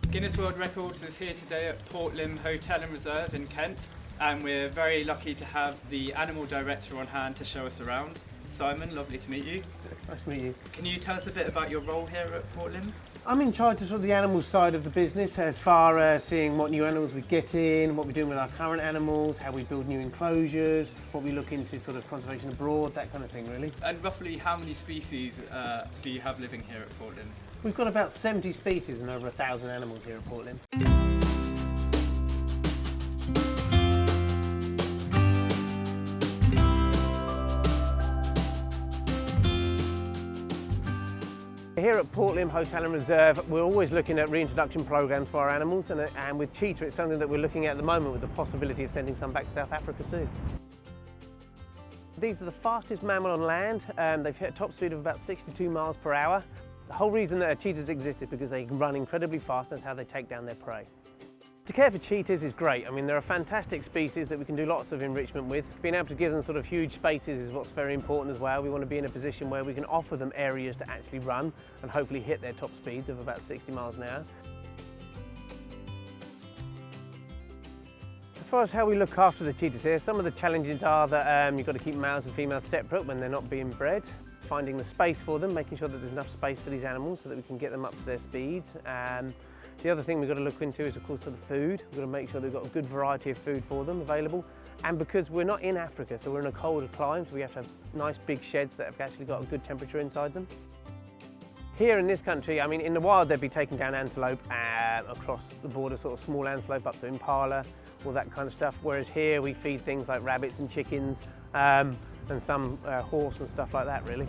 Guinness World Records is here today at Port Lympne Hotel and Reserve in Kent, and we're very lucky to have the animal director on hand to show us around. Simon, lovely to meet you. Nice to meet you. Can you tell us a bit about your role here at Port Lympne? I'm in charge of sort of the animal side of the business, as far as seeing what new animals we get in, what we're doing with our current animals, how we build new enclosures, what we look into sort of conservation abroad, that kind of thing really. And roughly how many species do you have living here at Port Lympne? We've got about 70 species and over 1,000 animals here at Port Lympne. Here at Port Lympne Hotel and Reserve, we're always looking at reintroduction programs for our animals, and with Cheetah it's something that we're looking at the moment with the possibility of sending some back to South Africa soon. These are the fastest mammal on land. They've hit a top speed of about 62 miles per hour. The whole reason that cheetahs exist is because they can run incredibly fast, and that's how they take down their prey. To care for cheetahs is great. I mean, they're a fantastic species that we can do lots of enrichment with. Being able to give them sort of huge spaces is what's very important as well. We want to be in a position where we can offer them areas to actually run and hopefully hit their top speeds of about 60 miles an hour. As far as how we look after the cheetahs here, some of the challenges are that you've got to keep males and females separate when they're not being bred. Finding the space for them, making sure that there's enough space for these animals so that we can get them up to their speed. The other thing we've got to look into is, of course, the food. We've got to make sure they've got a good variety of food for them available. And because we're not in Africa, so we're in a colder climate, so we have to have nice big sheds that have actually got a good temperature inside them. Here in this country, I mean, in the wild they'd be taking down antelope across the border, sort of small antelope up to impala, all that kind of stuff. Whereas here we feed things like rabbits and chickens, and some horse and stuff like that, really.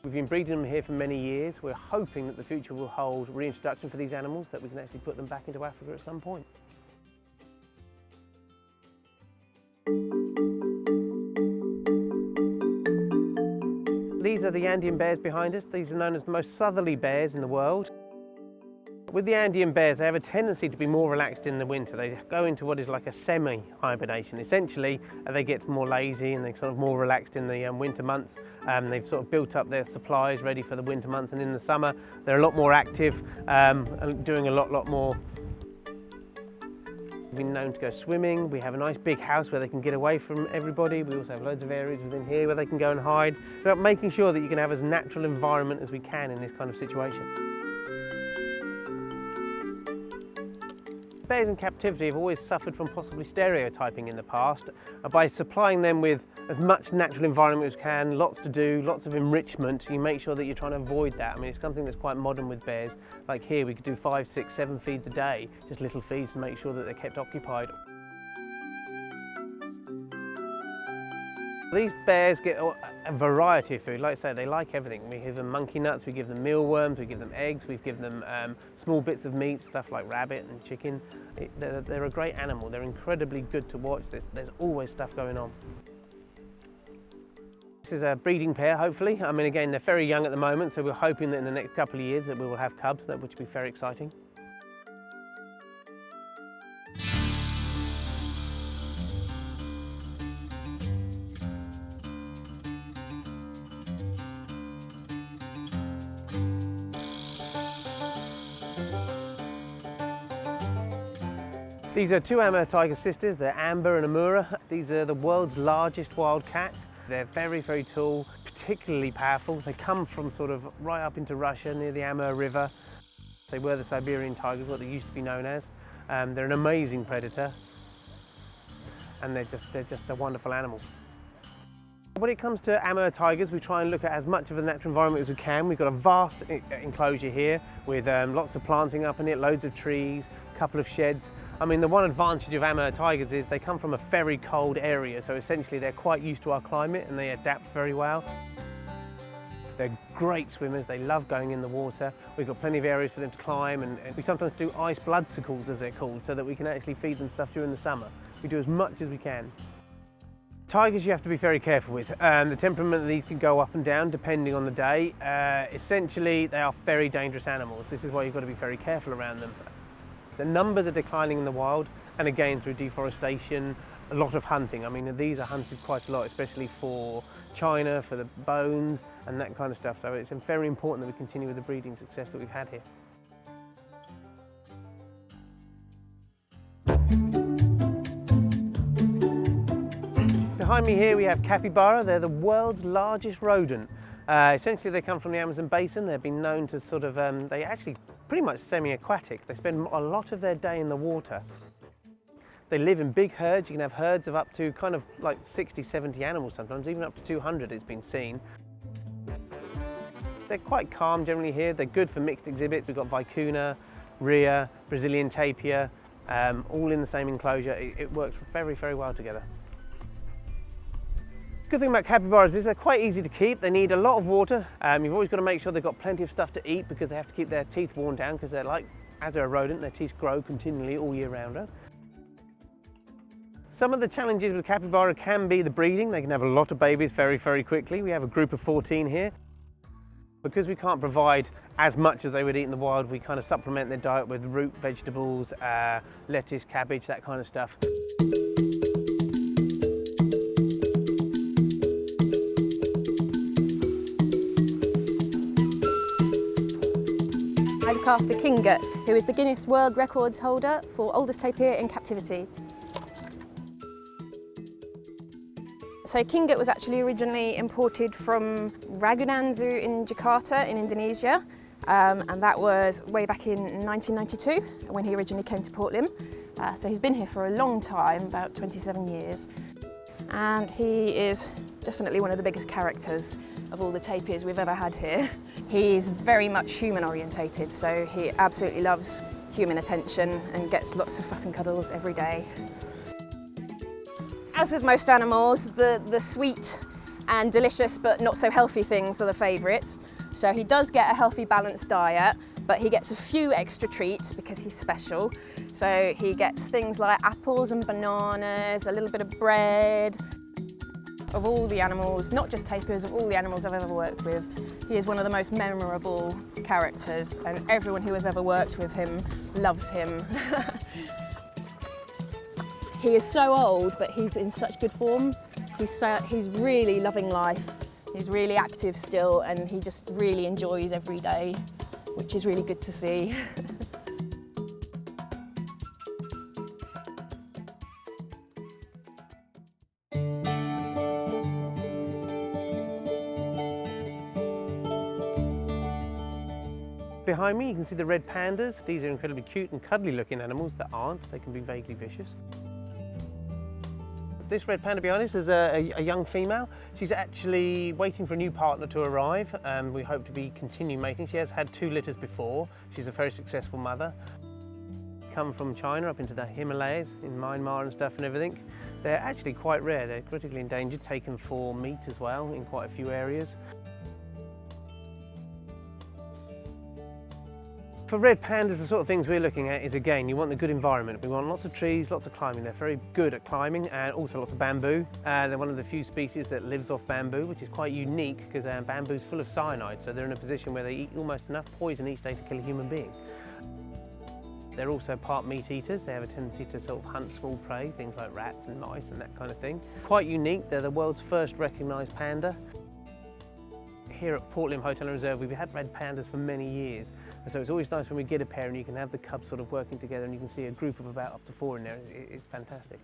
We've been breeding them here for many years. We're hoping that the future will hold reintroduction for these animals, that we can actually put them back into Africa at some point. These are the Andean bears behind us. These are known as the most southerly bears in the world. With the Andean bears, they have a tendency to be more relaxed in the winter. They go into what is like a semi-hibernation. Essentially, they get more lazy and they're sort of more relaxed in the winter months. They've sort of built up their supplies ready for the winter months, and in the summer, they're a lot more active and doing a lot more. We've been known to go swimming. We have a nice big house where they can get away from everybody. We also have loads of areas within here where they can go and hide. It's about making sure that you can have as natural environment as we can in this kind of situation. Bears in captivity have always suffered from possibly stereotyping in the past. By supplying them with as much natural environment as you can, lots to do, lots of enrichment, you make sure that you're trying to avoid that. I mean, it's something that's quite modern with bears. Like here, we could do 5, 6, 7 feeds a day, just little feeds to make sure that they're kept occupied. These bears get a variety of food. Like I say, they like everything. We give them monkey nuts, we give them mealworms, we give them eggs, we give them small bits of meat, stuff like rabbit and chicken. They're a great animal. They're incredibly good to watch. There's always stuff going on. This is a breeding pair, hopefully. I mean, again, they're very young at the moment, so we're hoping that in the next couple of years that we will have cubs, which will be very exciting. These are two Amur tiger sisters. They're Amber and Amura. These are the world's largest wild cats. They're very, very tall, particularly powerful. They come from sort of right up into Russia near the Amur River. They were the Siberian tigers, what they used to be known as. They're an amazing predator, and they're just a wonderful animal. When it comes to Amur tigers, we try and look at as much of a natural environment as we can. We've got a vast enclosure here with lots of planting up in it, loads of trees, a couple of sheds. I mean, the one advantage of Amur tigers is they come from a very cold area, so essentially they're quite used to our climate and they adapt very well. They're great swimmers, they love going in the water. We've got plenty of areas for them to climb, and we sometimes do ice bloodsickles, as they're called, so that we can actually feed them stuff during the summer. We do as much as we can. Tigers you have to be very careful with. The temperament of these can go up and down depending on the day. Essentially, they are very dangerous animals. This is why you've got to be very careful around them. The numbers are declining in the wild, and again through deforestation, a lot of hunting. I mean, these are hunted quite a lot, especially for China, for the bones and that kind of stuff. So it's very important that we continue with the breeding success that we've had here. Behind me here we have Capybara. They're the world's largest rodent. Essentially they come from the Amazon basin. They've been known to sort of, they actually pretty much semi-aquatic. They spend a lot of their day in the water. They live in big herds. You can have herds of up to kind of like 60, 70 animals sometimes, even up to 200 it's been seen. They're quite calm generally here. They're good for mixed exhibits. We've got vicuna, rhea, Brazilian tapir, all in the same enclosure. It works very, very well together. Good thing about capybaras is they're quite easy to keep. They need a lot of water. You've always got to make sure they've got plenty of stuff to eat, because they have to keep their teeth worn down, because they're like, as they're a rodent, their teeth grow continually all year round. Some of the challenges with capybara can be the breeding. They can have a lot of babies very, very quickly. We have a group of 14 here. Because we can't provide as much as they would eat in the wild, we kind of supplement their diet with root vegetables, lettuce, cabbage, that kind of stuff. I look after Kinget, who is the Guinness World Records holder for oldest tapir in captivity. So Kinget was actually originally imported from Ragunan Zoo in Jakarta in Indonesia, and that was way back in 1992 when he originally came to Port Lim. So he's been here for a long time, about 27 years, and he is definitely one of the biggest characters of all the tapirs we've ever had here. He's very much human orientated, so he absolutely loves human attention and gets lots of fuss and cuddles every day. As with most animals, the sweet and delicious but not so healthy things are the favourites. So he does get a healthy, balanced diet, but he gets a few extra treats because he's special. So he gets things like apples and bananas, a little bit of bread. Of all the animals, not just tapirs, of all the animals I've ever worked with, he is one of the most memorable characters, and everyone who has ever worked with him loves him. He is so old, but he's in such good form. He's really loving life. He's really active still, and he just really enjoys every day, which is really good to see. Behind me you can see the red pandas. These are incredibly cute and cuddly looking animals that aren't. They can be vaguely vicious. This red panda behind us is a young female. She's actually waiting for a new partner to arrive, and we hope to continue mating. She has had 2 litters before. She's a very successful mother. Come from China up into the Himalayas, in Myanmar and stuff and everything. They're actually quite rare. They're critically endangered, taken for meat as well in quite a few areas. For red pandas, the sort of things we're looking at is, again, you want the good environment. We want lots of trees, lots of climbing. They're very good at climbing, and also lots of bamboo. They're one of the few species that lives off bamboo, which is quite unique because bamboo's full of cyanide, so they're in a position where they eat almost enough poison each day to kill a human being. They're also part meat eaters. They have a tendency to sort of hunt small prey, things like rats and mice and that kind of thing. Quite unique. They're the world's first recognised panda. Here at Port Lim Hotel and Reserve, we've had red pandas for many years. And so it's always nice when we get a pair and you can have the cubs sort of working together, and you can see a group of about up to 4 in there. It's fantastic.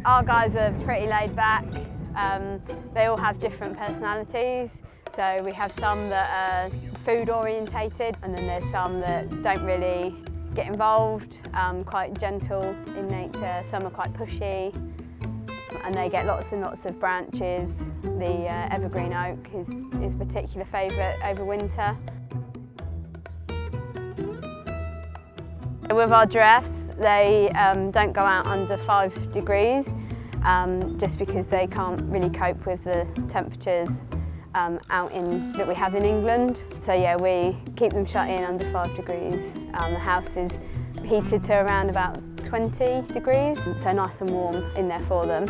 Our guys are pretty laid back. They all have different personalities. So we have some that are food orientated, and then there's some that don't really get involved, quite gentle in nature. Some are quite pushy, and they get lots and lots of branches. The Evergreen Oak is a particular favourite over winter. With our giraffes, they don't go out under 5 degrees just because they can't really cope with the temperatures that we have in England. So yeah, we keep them shut in under 5 degrees. The house is heated to around about 20 degrees, so nice and warm in there for them.